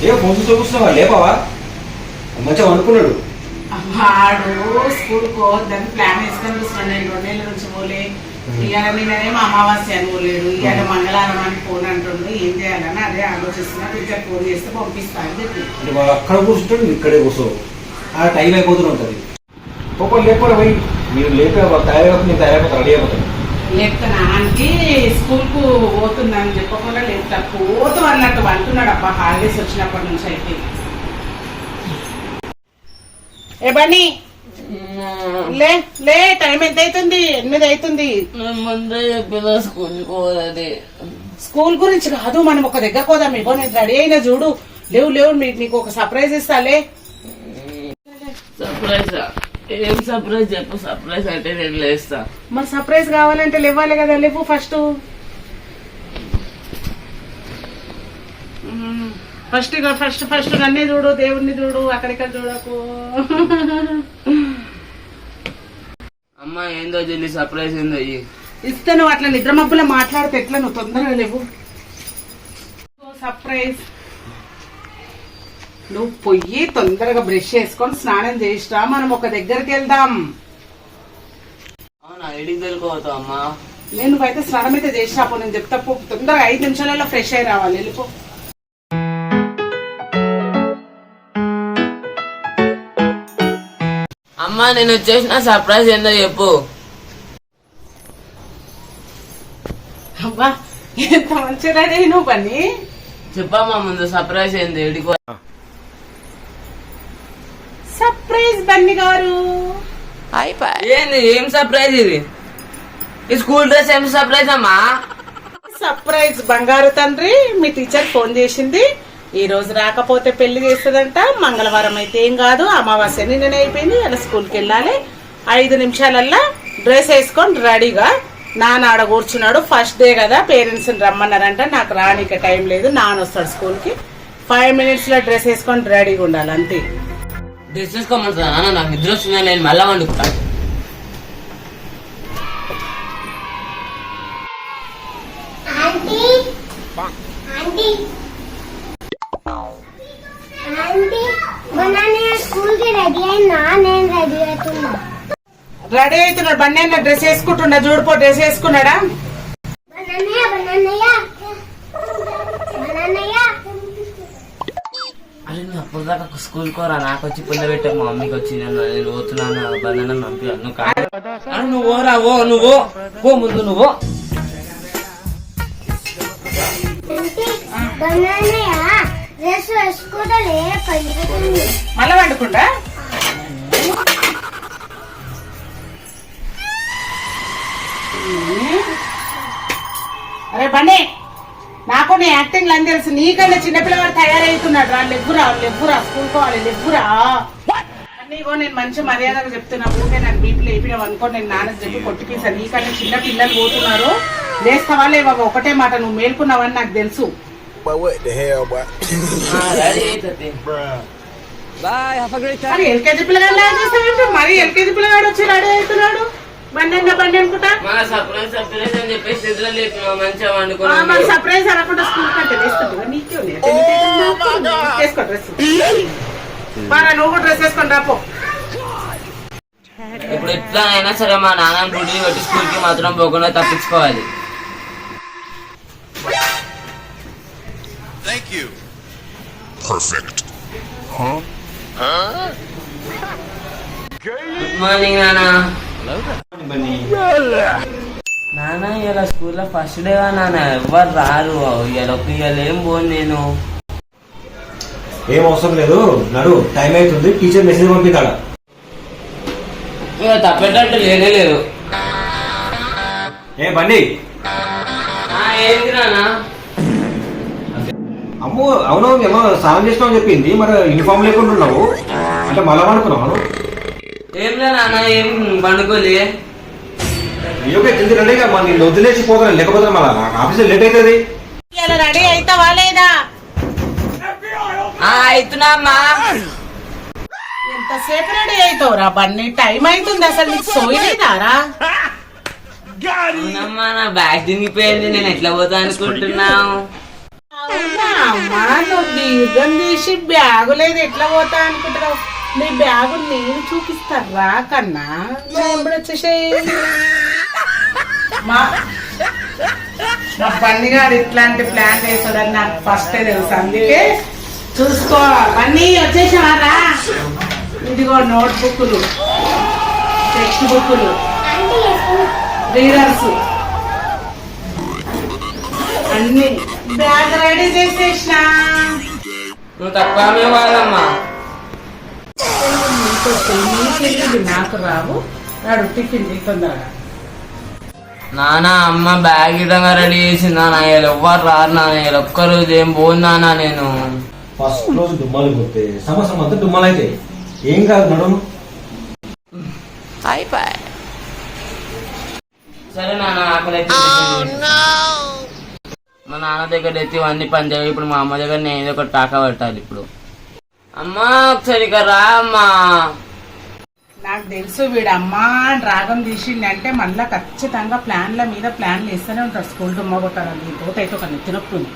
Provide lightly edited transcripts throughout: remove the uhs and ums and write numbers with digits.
ఏ phone చూపిస్తున్నావా? లేపావా? మంచిగా అనుకున్నాడు. వాడు స్కూల్ పోద్దని ప్లాన్ వేసుకొని చూస్తున్నాడు. నేను 2 నెలల నుంచి పోలే. ఇవాళ నేనేమో అమావాస్య అని పోలేడు. ఇవాళ మంగళవారం అని ఫోన్ అంటుండు. ఏం చేయాలని అదే ఆలోచిస్తున్నా. టీచర్ ఫోన్ చేస్తే పంపిస్తా అని చెప్పి. అంటే వాడు అక్కడ కూర్చుంటాడు, ఇక్కడే కూర్చో. ఆ టైం అయిపోతూనే ఉంటుంది. ఒక్కొక్కరు లేకపోతే పోయి మీరు లేపే తయారైపోతుంది, నేను తయారైపోతాను, రెడీ అయిపోతాను. లేపుతాను ఆంటీ స్కూల్కు పోతుందని చెప్పకుండా లేపుతా. పోతూ అన్నట్టు అంటున్నాడు. అబ్బా హాలిడేస్ వచ్చినప్పటి నుంచి అయితే. ఏ బన్నీ లే లే, టైం ఎంత అవుతుంది? 8 అవుతుంది. ముందే చెప్పిన స్కూల్కి పోదని. స్కూల్ గురించి కాదు, మనం ఒక దగ్గర పోదాం. ఇగో నేను రెడీ అయినా చూడు. లేవు లేవు, నీకు ఒక సర్ప్రైజ్ ఇస్తాలే. సర్ప్రైజా? ఏం సర్ప్రైజ్ చెప్పు. సర్ప్రైజ్ అంటే నేను లేస్తా. మరి సర్ప్రైజ్ కావాలంటే లేవాలి కదా. లేవు ఫస్ట్ ఫస్ట్ ఫస్ట్ ఫస్ట్ నన్నే చూడు, దేవుణ్ణి చూడు, అక్కడిక్కడ చూడకు. అమ్మా ఏందో చెల్లి సర్ప్రైజ్ ఏందో ఇస్తే నువ్వు అట్లా నిద్ర మబ్బులో మాట్లాడితే ఎట్లా? నువ్వు తొందరగా లేవు. సర్ప్రైజ్. నువ్వు పొయ్యి తొందరగా బ్రష్ చేసుకొని స్నానం చేసిరా. మనం ఒక దగ్గరికి వెళ్దాం. అవునా? ఎడికి తెలుకోవతావు అమ్మా? నువ్వైతే స్నానం అయితే చేసిరా పో. నేను చెప్తా పో. తొందరగా 5 నిమిషాలలో ఫ్రెష్ అయి రావాలి. వెళ్ళిపో. అమ్మా నేను వచ్చేసిన సర్ప్రైజ్ ఏందో చెప్పు. అబ్బా ఎంత మంచి రెడీ నువ్వు పని. చెప్పమ్మా ముందు సర్ప్రైజ్ ఏంది? ఎడికో సర్ప్రైజ్ బన్నీ గారు. ఏంది? ఏం సర్ప్రైజ్ ఇది? ఈ స్కూల్ డ్రెస్ ఏం సర్ప్రైజ్ అమ్మా? సర్ప్రైజ్ బంగారు తండ్రి. మీ టీచర్ ఫోన్ చేసింది. ఈ రోజు రాకపోతే పెళ్లి చేస్తుందంట. మంగళవారం అయితే ఏం కాదు, అమావాస్య నిన్ననే అయిపోయింది. అలా స్కూల్కి వెళ్ళాలి. 5 నిమిషాలల్లా డ్రెస్ వేసుకొని రెడీగా. నాన్న ఆడ కూర్చున్నాడు. ఫస్ట్ డే కదా, పేరెంట్స్ రమ్మన్నారంట. నాకు రానిక టైం లేదు. నాన్న వస్తాడు స్కూల్కి. 5 minutes లో డ్రెస్ వేసుకొని రెడీగా ఉండాలి అంతే. డ్రెస్ వేసుకోమంటా నాన్న? నాకు నిద్ర వస్తుందా, నేను మళ్ళా వండుకుంటా. రెడీ అవుతున్నాడు బన్నీ అన్న. డ్రెస్ వేసుకుంటున్నా చూడుపో. డ్రెస్ వేసుకున్నాడా? అరే నువ్వు అప్పటిదాకా స్కూల్ కోరా? నాకు వచ్చి పుల్ల పెట్టాక మా మమ్మీకి వచ్చి నేను పోతున్నాను బంధన పంపి. నువ్వు ఓరా, ఓ నువ్వు పో ముందు. నువ్వు మళ్ళా వండుకుండా. అరే బండి, నాకు నీ యాక్టింగ్ అని తెలుసు. నీకన్నా చిన్నపిల్లవాడు తయారవుతున్నాడు. రా లెవ్వురా, లెవ్వురా, స్కూల్ పోవాలి, లెవ్వురా. నీకో నేను మంచి మర్యాదగా చెప్తున్నా. ఊరికే నాకు బీపీ లేపినావు అనుకో, నేను నాన్నకి చెప్పి కొట్టిపీసా. నీకన్నా చిన్న పిల్లలు పోతున్నారు. లేస్తావా లేవా? ఒకటే మాట, నువ్వు మేల్కున్నావని నాకు తెలుసు. మరి ఎల్కేజీ పిల్లగాడు చేస్తావేంటి? మరి ఎల్కేజీ పిల్లగాడు వచ్చి రెడీ అవుతున్నాడు. బండి బండి అనుకుంటా. సర్ప్రైజ్ సర్ప్రైజ్ అని చెప్పేసి నిద్ర లేపినా మంచిగా వండుకున్నా. మరి సర్ప్రైజ్ అనకుండా స్కూల్ కంటే వేస్తుంది. నీకే వేసుకో డ్రెస్. బాగా నువ్వు కూడా డ్రెస్ వేసుకొని రాపో. ఇప్పుడు ఎట్లా అయినా సరే మా నాన్న డ్యూటీ పెట్టి స్కూల్ కి మాత్రం పోకుండా తప్పించుకోవాలి. గుడ్ మార్నింగ్ నాన్న. నాన్న ఇలా స్కూల్లో ఫస్ట్ డే నాన్న, ఎవరు రారు. ఇవాళ ఏం పోను నేను. ఏం అవసరం లేదు, నడు. టైం అవుతుంది. టీచర్ మెసేజ్ పంపిస్తాడా? ఇక తప్పేటట్టు లేనే లేదు. ఏ బండి, ఏంటి నాన్న? అమ్మో అవును, ఏమో స్నానం చేసినావు చెప్పింది. మరి యూనిఫామ్ లేకుండా ఉన్నావు అంటే మళ్ళా అనుకున్నావు? ఏం లే నాన్న, ఏం పండుకోలే. రెడీగా నిన్ను వదిలేసి పోతాను. లేకపోతే మళ్ళా ఆఫీస్ లేట్ అవుతుంది. రెడీ అవుతావా లేదా? అవుతున్నామ్మా. ఎంతసేపు రెడీ అవుతావురా బన్నీ? టైం అవుతుంది. అసలు నీకు సోయలేదారా? అవునమ్మా, నా బ్యాగ్ దిగిపోయింది. నేను ఎట్లా పోతా అనుకుంటున్నావు? అమ్మా నువ్వు దీర్ఘం తీసి బ్యాగు లేదు ఎట్లా పోతా అనుకుంటున్నావు? నీ బ్యాగు నేను చూపిస్తారా కన్నా ఎప్పుడు వచ్చేసాయి మా పన్నిగాడు ఇట్లాంటి ప్లాన్ వేసాడని నాకు ఫస్ట్ తెలుసు, అందుకే చూసుకో. పన్నీ వచ్చేసారా? ఇదిగో నోట్ బుక్లు, టెక్స్ట్ బుక్లు, రీడర్స్ అన్ని బ్యాగ్ రెడీ చేసేసిన. నువ్వు తక్కువ వాళ్ళమ్మా. నాకు రావు నాడు టిఫిన్ తొందరగా. నానా అమ్మ బ్యాగ్ ఇదంగా రెడీ చేసింది నాన్న. ఎవ్వరు రారు నాన్న, ఒక్కరోజు ఏం పోను నాన్న నేను. ఫస్ట్ రోజు దుమ్మాలు పోతే సంవత్సరం అంతా దుమ్మాలు అయితే ఏం కాదు నడుము. సరే నాన్న ఆకలి మా నాన్న దగ్గర ఎత్తి ఇవన్నీ పని చేయాలి. ఇప్పుడు మా అమ్మ దగ్గర నేను ఏదో ఒకటి టాకా పెట్టాలి. ఇప్పుడు అమ్మా ఒకసారి ఇక రా అమ్మా. నాకు తెలుసు వీడు అమ్మా అని రాగం తీసిండి అంటే మళ్ళా ఖచ్చితంగా ప్లాన్ల మీద ప్లాన్లు వేస్తూనే ఉంటారు. స్కూల్ దుమ్మ కొట్టాలని పోతైతే ఒక నెత్తినొప్పుంది.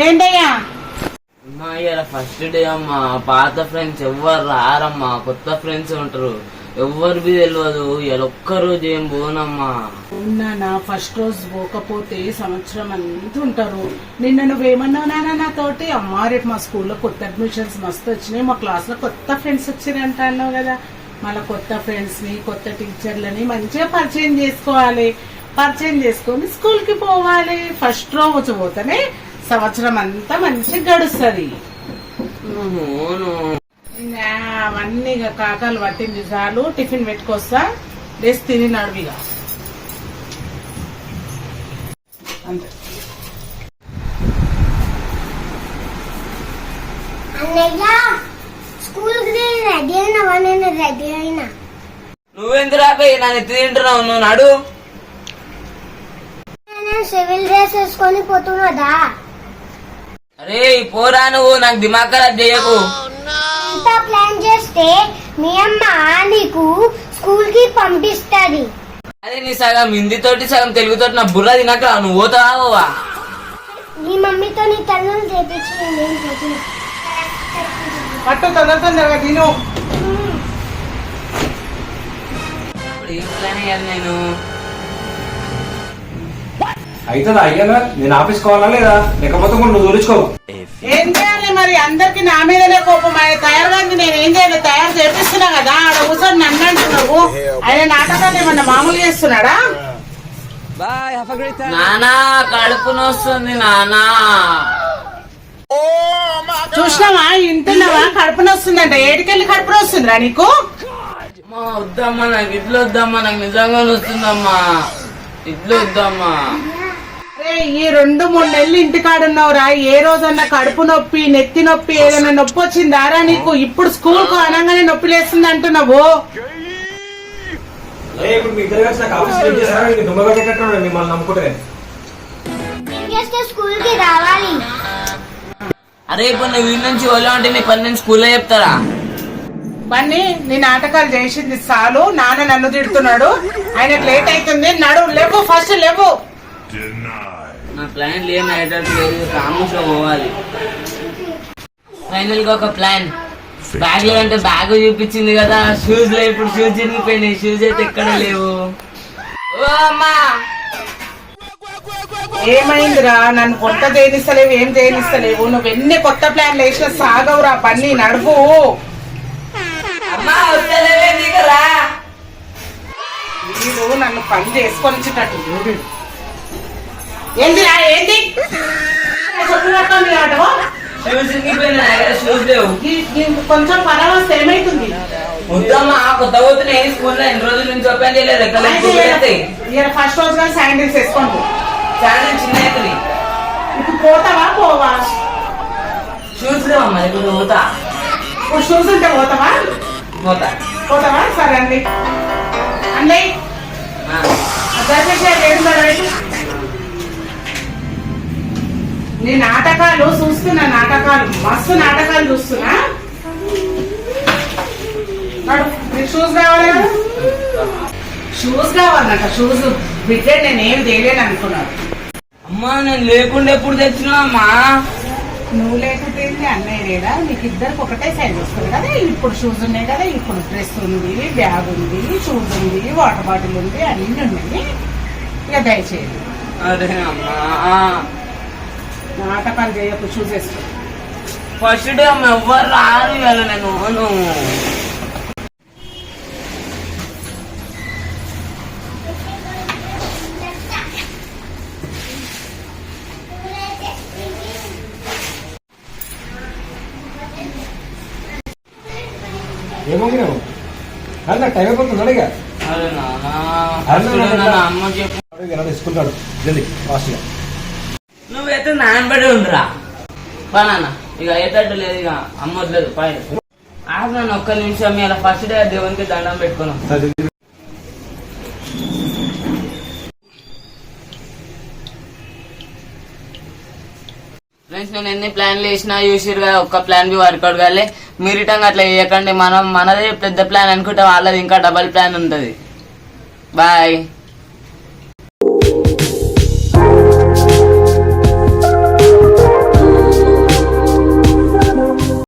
ఏంటయ్యా అమ్మా ఇలా ఫస్ట్ డే అమ్మా. పాత ఫ్రెండ్స్ ఎవ్వరు రారమ్మా, కొత్త ఫ్రెండ్స్ ఉంటారు. ఎవ్వరు బి తెలియదు. ఇలా ఒక్కరోజు ఏం పోనమ్మా. అవునా? నా ఫస్ట్ రోజు పోకపోతే సంవత్సరం అంతా ఉంటారు. నిన్న నువ్వేమన్నావు నాన్న నాతోటి? అమ్మా రేపు మా స్కూల్లో కొత్త అడ్మిషన్స్ మస్తు వచ్చినాయి, మా క్లాస్ లో కొత్త ఫ్రెండ్స్ వచ్చినారంట అన్నావు కదా. మళ్ళీ కొత్త ఫ్రెండ్స్ ని కొత్త టీచర్లని మంచిగా పరిచయం చేసుకోవాలి. పరిచయం చేసుకొని స్కూల్ కి పోవాలి. ఫస్ట్ రోజు పోతేనే సంవత్సరం అంతా మంచిగా గడుస్తుంది. అవన్నీ కాకాలు పట్టింది చాలు. టిఫిన్ పెట్టుకొస్తా, లేసి తిని నడువిగా అంతే. నువ్వెందుకు రాబోయి నన్ను ఎత్తి తింటున్నావు? నువ్వు నడు. సివిల్ డ్రెస్ వేసుకొని పోతున్నదా? అరే పోరా, నువ్వు నాకు దిమాగ్ ఖరాబ్ చేయకు. ఇంత ప్లాన్ చేస్తే మీ అమ్మ నీకు స్కూల్ కి పంపిస్తుంది. అదే నీ సగం హిందీతోటి సగం తెలుగుతోటి నా బుర్ర తినక నువ్వు పోతావా? నీ మమ్మీతో నీ తల్లులు చేపించి పట్టు తొందర తొందరగా తిను. ఇప్పుడు ఏం ప్లాన్ చేయాలి నేను? అవుతుందా అయ్యాలా? నేను ఆఫీస్ కావాలా లేదా? లేకపోతే కూడా నువ్వు దూరించుకో. ఏం చేయాలి మరి? అందరికి నా మీదనే కోపం. ఆయన తయారుగా నేను ఏం చేయాలి? తయారు చేపిస్తున్నా కదా, ఆడ కూర్చొని నన్ను అంటున్నావు. ఆయన నాటకాన్ని ఏమన్నా మామూలు చేస్తున్నాడా? నానా కడుపు నొస్తుంది నానా. చూసినావా? ఇంటున్నావా? కడుపు నొస్తుందంట. ఏడికెళ్ళి కడుపు నొస్తుందిరా నీకు? వద్దమ్మా, నాకు ఇడ్లు వద్దమ్మా, నాకు నిజంగా వస్తుందమ్మా. ఇడ్లు వద్దమ్మా. ఈ 2-3 నెలలు ఇంటికాడున్నావురా. ఏ రోజన్నా కడుపు నొప్పి, నెత్తి నొప్పి, ఏదైనా నొప్పి వచ్చిందారా నీకు? ఇప్పుడు స్కూల్ కు అనగానే నొప్పి లేస్తుంది అంటున్నావు. ఇప్పుడు మీ ఇద్దరు కలిసి నాకు ఆఫీస్ చేశారా? దొంగ పెట్టేటట్టు మిమ్మల్ని నమ్ముకుంటే స్కూల్ కి రావాలి. అరే ఇప్పుడు నువ్వు వీళ్ళ నుంచి ఓలా అంటే నీ పని నేను స్కూల్లో చెప్తారా? బన్నీ నీ నాటకాలు చేసింది చాలు. నాన్న నన్ను తిడుతున్నాడు. ఆయనకు లేట్ అవుతుంది. నడు, లేవు, ఫస్ట్ లేవు. నా ప్లాన్ ఏం అయ్యేటట్టు లేదు. రామూస్లో పోవాలి. ఫైనల్ గా ఒక ప్లాన్. బ్యాగ్ లో అంటే బ్యాగ్ చూపించింది కదా, షూస్ లో ఇప్పుడు షూస్ చిరిగిపోయినాయి. షూస్ అయితే ఎక్కడ లేవు. ఓ అమ్మా, ఏమైందిరా? నన్ను కొత్త చేయనిస్తలేవు, ఏం చేయనిస్తలేవు. నువ్వు ఎన్ని కొత్త ప్లాన్లు వేసినా సాగవురా. బన్నీ నడుపు. అమ్మా వస్తలేవే దిగరా. మీరు నన్ను పని చేసుకొని వచ్చేటట్టు. ఏందిరా? ఏంది షూస్ చిరిగిపోయినాయి, షూస్ లేవు. కొంచెం పరవస్తే ఏమైతుంది? వద్దమ్మా, కొత్త పోతున్నాయి. స్కూల్లో ఎన్ని రోజుల నుంచి ఓపెన్ చేయలేదు. ఎక్కడ ఫస్ట్ రోజు కానీ శాండిల్స్ వేసుకోండి. చాలా చిన్న అవుతుంది. ఇప్పుడు పోతావా పోవా? షూస్ లేవమ్మా, ఇప్పుడు పోతా. ఇప్పుడు షూస్ ఉంటే పోతావా? పోతావా? సరే అండి. అండి నీ నాటకాలు చూస్తున్నా. నాటకాలు మస్తు నాటకాలు చూస్తున్నా. నీకు షూస్ కావాలి కదా? షూస్ కావాలన్నట. షూస్ బిడ్డ నేనేం చేయలేను అనుకున్నాను. అమ్మా నేను లేకుండా ఎప్పుడు తెచ్చినా అమ్మా? నువ్వు లేకపోతే అన్నయ్య లేడా? మీకు ఇద్దరికి ఒకటే సైజ్ వస్తుంది కదా. ఇప్పుడు షూస్ ఉన్నాయి కదా, ఇప్పుడు డ్రెస్ ఉంది, బ్యాగ్ ఉంది, షూస్ ఉంది, వాటర్ బాటిల్ ఉంది, అన్నీ ఉన్నాయి. ఇక దయచేయండి అదే అమ్మా నాటకాలు చేయకు. షూస్ వేసుకో. ఫస్ట్ డే అమ్మ ఎవ్వరు రారు ఇవాళ నేను ఏమోగినావు అన్న టైం అయిపోతుంది అడిగా అరే నాన్న అమ్మ చెప్పు. స్కూల్ కాడు జల్దీ ఫాస్ట్గా. నువ్వైతే నానబడి ఉండరా పనాన్న. ఇక అయ్యేటట్టు లేదు, ఇక అమ్మ వద్లేదు పైన. నన్ను ఒక్క నిమిషం ఇలా ఫస్ట్ డే దేవునికి దండం పెట్టుకున్నాం. ఫ్రెండ్స్ నేను ఎన్ని ప్లాన్లు వేసినా చూసిరుగా, ఒక్క ప్లాన్ బి వర్కౌట్ కాలే. మీరు ఇటంగా అట్లా చేయకండి. మనదే పెద్ద ప్లాన్ అనుకుంటే వాళ్ళది ఇంకా డబల్ ప్లాన్ ఉంటుంది. బాయ్.